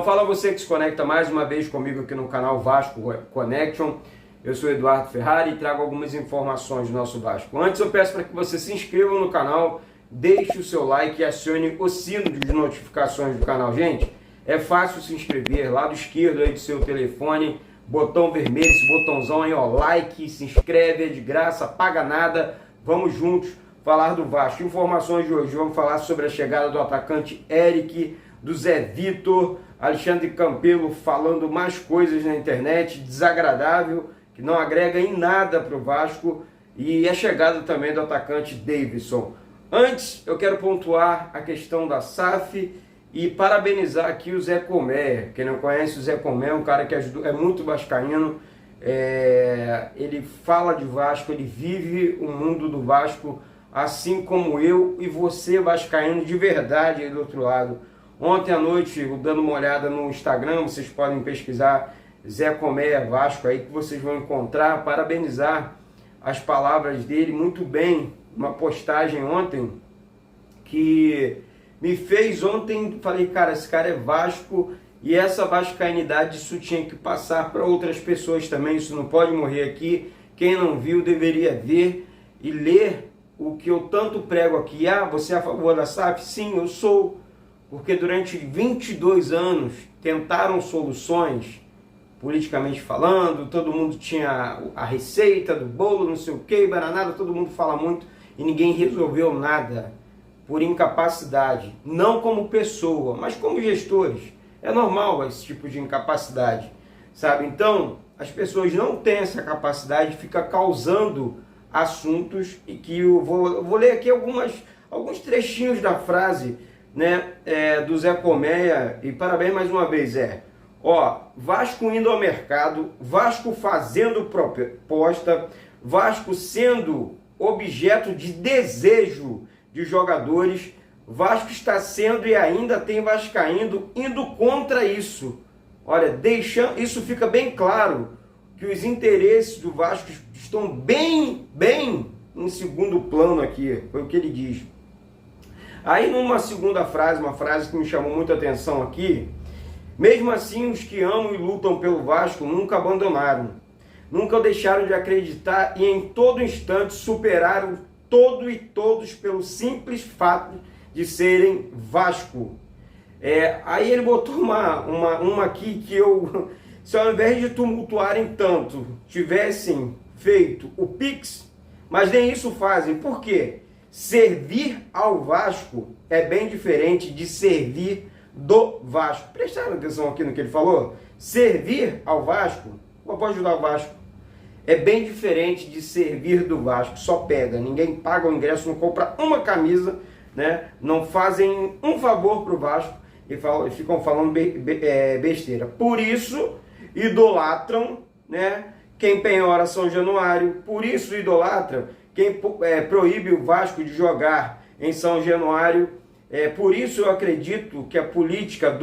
Então fala você que se conecta mais uma vez comigo aqui no canal Vasco Connection. Eu sou Eduardo Ferrari e trago algumas informações do nosso Vasco. Antes eu peço para que você se inscreva no canal, deixe o seu like e acione o sino de notificações do canal. Gente, é fácil se inscrever, lado esquerdo aí do seu telefone, botão vermelho, esse botãozão aí, ó, like, se inscreve, é de graça, paga nada. Vamos juntos falar do Vasco. Informações de hoje, vamos falar sobre a chegada do atacante Eric, do Zé Vitor, Alexandre Campelo falando mais coisas na internet, desagradável, que não agrega em nada para o Vasco, e a chegada também do atacante Davidson. Antes, eu quero pontuar a questão da SAF e parabenizar aqui o Zé Colmeia. Quem não conhece o Zé Colmeia é um cara que é muito vascaíno, ele fala de Vasco, ele vive o mundo do Vasco, assim como eu e você vascaíno de verdade aí do outro lado. Ontem à noite, dando uma olhada no Instagram, vocês podem pesquisar Zé Colmeia Vasco aí, que vocês vão encontrar, parabenizar as palavras dele muito bem. Uma postagem ontem que me fez ontem, falei, cara, esse cara é Vasco, e essa vascainidade, isso tinha que passar para outras pessoas também, isso não pode morrer aqui. Quem não viu deveria ver e ler o que eu tanto prego aqui. Ah, você é a favor da SAF? Sim, eu sou. Porque durante 22 anos tentaram soluções, politicamente falando, todo mundo tinha a receita do bolo, não sei o que, bananada, todo mundo fala muito e ninguém resolveu nada, por incapacidade, não como pessoa, mas como gestores. É normal esse tipo de incapacidade, sabe? Então, as pessoas não têm essa capacidade, fica causando assuntos, e que eu vou ler aqui alguns trechinhos da frase, né, do Zé Colmeia, e parabéns mais uma vez, Zé. Ó, Vasco indo ao mercado, Vasco fazendo proposta, Vasco sendo objeto de desejo de jogadores, Vasco está sendo e ainda tem vascaíno indo contra isso. Olha, isso fica bem claro, que os interesses do Vasco estão bem em segundo plano aqui, foi o que ele diz. Aí numa segunda frase, uma frase que me chamou muita atenção aqui: mesmo assim os que amam e lutam pelo Vasco nunca abandonaram, nunca deixaram de acreditar e em todo instante superaram todo e todos pelo simples fato de serem Vasco. Aí ele botou uma aqui que eu, se ao invés de tumultuarem tanto, tivessem feito o Pix, mas nem isso fazem. Por quê? Servir ao Vasco é bem diferente de servir do Vasco. Prestaram atenção aqui no que ele falou? Servir ao Vasco, pode ajudar o Vasco, é bem diferente de servir do Vasco. Só pega, ninguém paga o ingresso, não compra uma camisa, né? Não fazem um favor para o Vasco e ficam falando besteira. Por isso idolatram, né, quem penhora São Januário, por isso idolatram quem proíbe o Vasco de jogar em São Januário. Por isso eu acredito que a política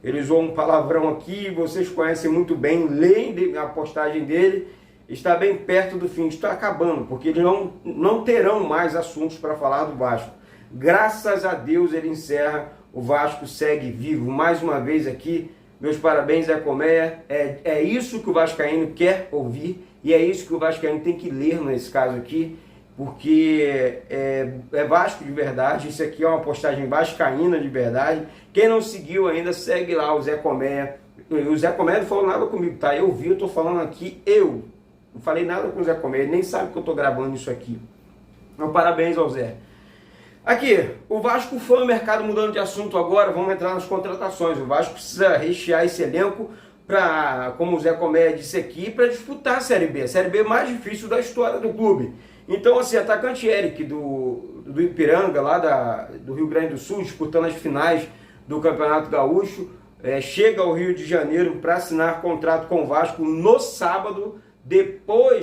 ele usou um palavrão aqui, vocês conhecem muito bem, leem a postagem dele, está bem perto do fim, está acabando, porque eles não terão mais assuntos para falar do Vasco. Graças a Deus ele encerra, o Vasco segue vivo. Mais uma vez aqui, meus parabéns, Zé Colmeia. É isso que o vascaíno quer ouvir, e é isso que o vascaíno tem que ler nesse caso aqui, porque é Vasco de verdade. Isso aqui é uma postagem vascaína de verdade. Quem não seguiu ainda, segue lá o Zé Colmeia. O Zé Colmeia não falou nada comigo, tá? Eu vi, eu tô falando aqui, eu não falei nada com o Zé Colmeia, ele nem sabe que eu tô gravando isso aqui. Então, parabéns ao Zé. Aqui, o Vasco foi ao mercado, mudando de assunto agora, vamos entrar nas contratações. O Vasco precisa rechear esse elenco para, como o Zé Colmeia disse aqui, para disputar a Série B. A Série B mais difícil da história do clube. Então, assim, atacante Eric do Ipiranga, lá do Rio Grande do Sul, disputando as finais do Campeonato Gaúcho, chega ao Rio de Janeiro para assinar contrato com o Vasco no sábado,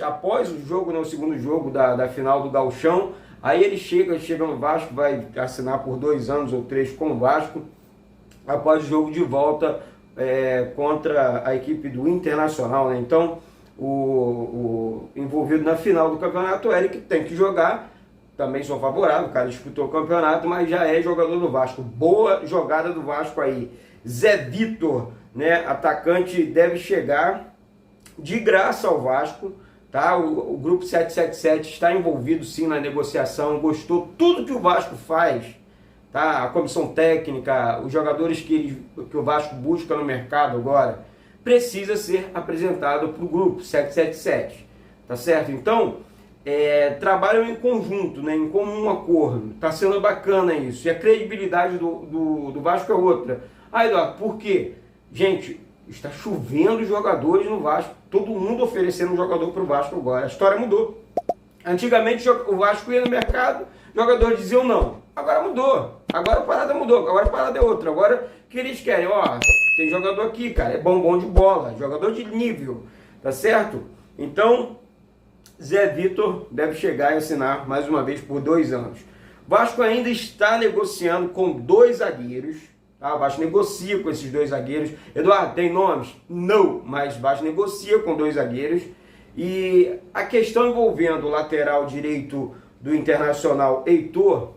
após o jogo, né, o segundo jogo da final do Gauchão. Aí ele chega no Vasco, vai assinar por 2 anos ou 3 com o Vasco, após o jogo de volta contra a equipe do Internacional, né? Então, o envolvido na final do campeonato, o Eric tem que jogar, também sou favorável, o cara disputou o campeonato, mas já é jogador do Vasco. Boa jogada do Vasco aí. Zé Vitor, né, atacante, deve chegar de graça ao Vasco, tá? O grupo 777 está envolvido sim na negociação, gostou tudo que o Vasco faz, tá? A comissão técnica, os jogadores que o Vasco busca no mercado agora, precisa ser apresentado para o grupo 777, tá certo? Então, trabalham em conjunto, né, em comum acordo, tá sendo bacana isso, e a credibilidade do Vasco é outra. Eduardo, por quê? Gente, está chovendo jogadores no Vasco, todo mundo oferecendo um jogador para o Vasco agora, a história mudou. Antigamente o Vasco ia no mercado, jogadores diziam não, agora mudou, agora a parada mudou, agora a parada é outra, agora o que eles querem? Tem jogador aqui, cara, é bom de bola, jogador de nível, tá certo? Então, Zé Vitor deve chegar e assinar mais uma vez por 2 anos. Vasco ainda está negociando com 2 zagueiros, tá? O Vasco negocia com esses 2 zagueiros. Eduardo, tem nomes? Não, mas o Vasco negocia com 2 zagueiros. E a questão envolvendo o lateral direito do Internacional, Heitor,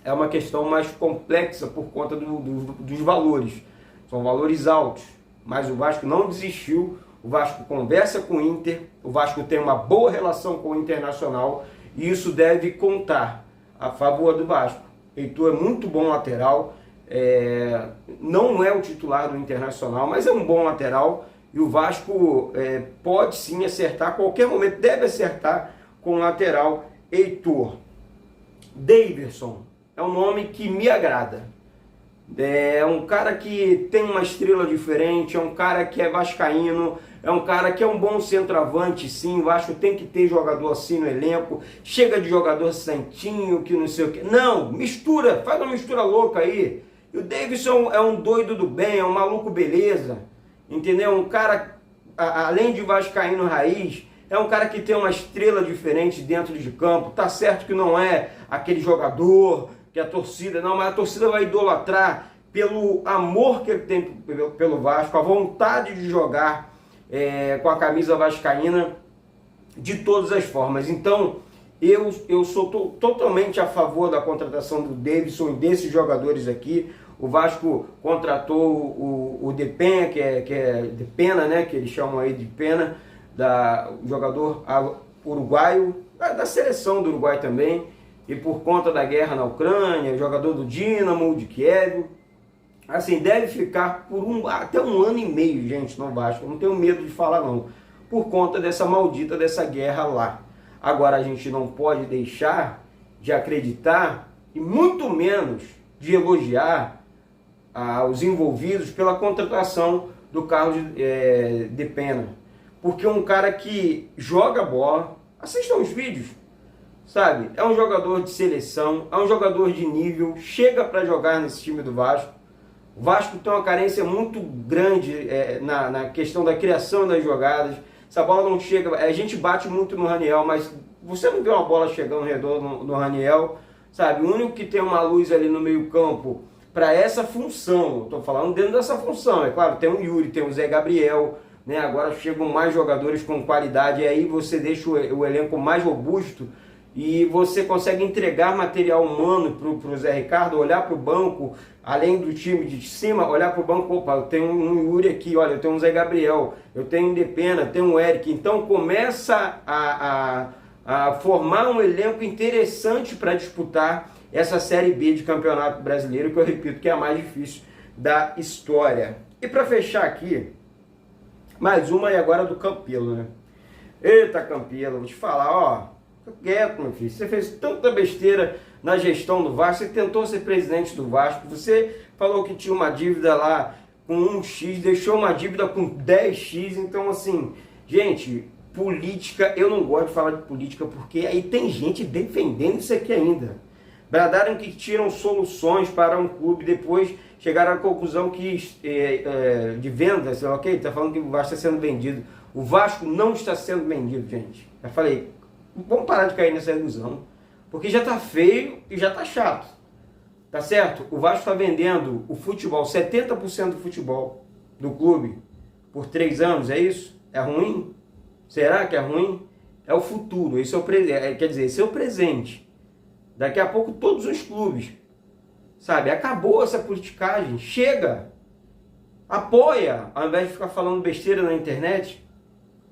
é uma questão mais complexa por conta dos valores. São valores altos, mas o Vasco não desistiu. O Vasco conversa com o Inter, o Vasco tem uma boa relação com o Internacional e isso deve contar a favor do Vasco. Heitor é muito bom lateral, não é o titular do Internacional, mas é um bom lateral e o Vasco pode sim acertar, a qualquer momento deve acertar com o lateral Heitor. Daverson é um nome que me agrada. É um cara que tem uma estrela diferente, é um cara que é vascaíno, é um cara que é um bom centroavante, sim. O Vasco tem que ter jogador assim no elenco. Chega de jogador santinho, que não sei o que. Não, mistura, faz uma mistura louca aí. E o Davidson é um doido do bem, é um maluco beleza, entendeu? Um cara, além de vascaíno raiz, é um cara que tem uma estrela diferente dentro de campo. Tá certo que não é aquele jogador que a torcida, não, mas a torcida vai idolatrar pelo amor que ele tem pelo Vasco, a vontade de jogar com a camisa vascaína de todas as formas. Então, eu sou totalmente a favor da contratação do Davidson e desses jogadores aqui. O Vasco contratou o Depena, que é Depena, né, que eles chamam aí de Pena, o jogador uruguaio, da seleção do Uruguai também, e por conta da guerra na Ucrânia, jogador do Dinamo, de Kiev, assim, deve ficar por até 1 ano e meio, gente, no Vasco. Eu não tenho medo de falar não, por conta dessa maldita dessa guerra lá. Agora a gente não pode deixar de acreditar e muito menos de elogiar os envolvidos pela contratação do Carlos Depena, porque um cara que joga bola, assistam os vídeos, sabe? É um jogador de seleção, é um jogador de nível, chega para jogar nesse time do Vasco. O Vasco tem uma carência muito grande na questão da criação das jogadas. Essa bola não chega, a gente bate muito no Raniel, mas você não vê uma bola chegando redondo no Raniel, sabe? O único que tem uma luz ali no meio campo para essa função, estou falando dentro dessa função, é claro, tem o Yuri, tem o Zé Gabriel, né? Agora chegam mais jogadores com qualidade, e aí você deixa o elenco mais robusto, e você consegue entregar material humano para o Zé Ricardo, olhar para o banco, além do time de cima, olhar para o banco, opa, eu tenho um Yuri aqui, olha, eu tenho um Zé Gabriel, eu tenho um Depena, tenho um Eric. Então começa a formar um elenco interessante para disputar essa Série B de Campeonato Brasileiro, que eu repito que é a mais difícil da história. E para fechar aqui, mais uma e agora do Campelo, né? Eita, Campelo, vou te falar, ó. Fica quieto, meu filho. Você fez tanta besteira na gestão do Vasco, você tentou ser presidente do Vasco, você falou que tinha uma dívida lá com 1x, deixou uma dívida com 10x, então assim, gente, política, eu não gosto de falar de política, porque aí tem gente defendendo isso aqui ainda. Bradaram que tiram soluções para um clube, depois chegaram à conclusão que de venda, sei lá, ok, está falando que o Vasco está sendo vendido. O Vasco não está sendo vendido, gente. Eu falei, vamos parar de cair nessa ilusão, porque já está feio e já está chato, tá certo? O Vasco está vendendo o futebol, 70% do futebol do clube por 3 anos, é isso? É ruim? Será que é ruim? É o futuro, esse é o quer dizer, esse é o presente. Daqui a pouco todos os clubes, sabe? Acabou essa politicagem, chega, apoia, ao invés de ficar falando besteira na internet,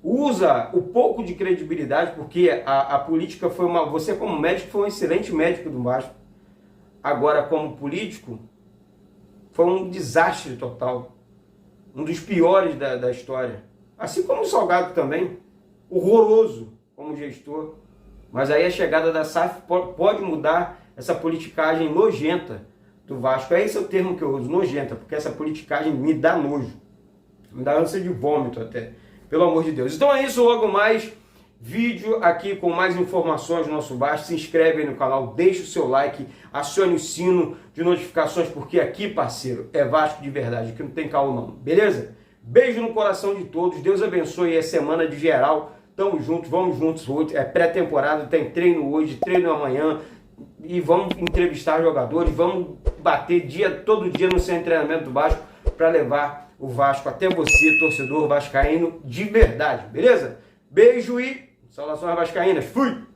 usa o pouco de credibilidade, porque a política foi uma... Você como médico foi um excelente médico do Vasco. Agora como político, foi um desastre total. Um dos piores da história. Assim como o Salgado também, horroroso como gestor. Mas aí a chegada da SAF pode mudar essa politicagem nojenta do Vasco. Esse é o termo que eu uso, nojenta, porque essa politicagem me dá nojo. Me dá ânsia de vômito até. Pelo amor de Deus. Então é isso, logo mais vídeo aqui com mais informações do nosso Vasco. Se inscreve aí no canal, deixa o seu like, acione o sino de notificações, porque aqui, parceiro, é Vasco de verdade, aqui não tem caô não, beleza? Beijo no coração de todos, Deus abençoe a semana de geral. Tamo juntos, vamos juntos hoje, é pré-temporada, tem treino hoje, treino amanhã, e vamos entrevistar jogadores, vamos bater todo dia no centro de treinamento do Vasco para levar o Vasco até você, torcedor vascaíno de verdade, beleza? Beijo e saudações vascaínas, fui!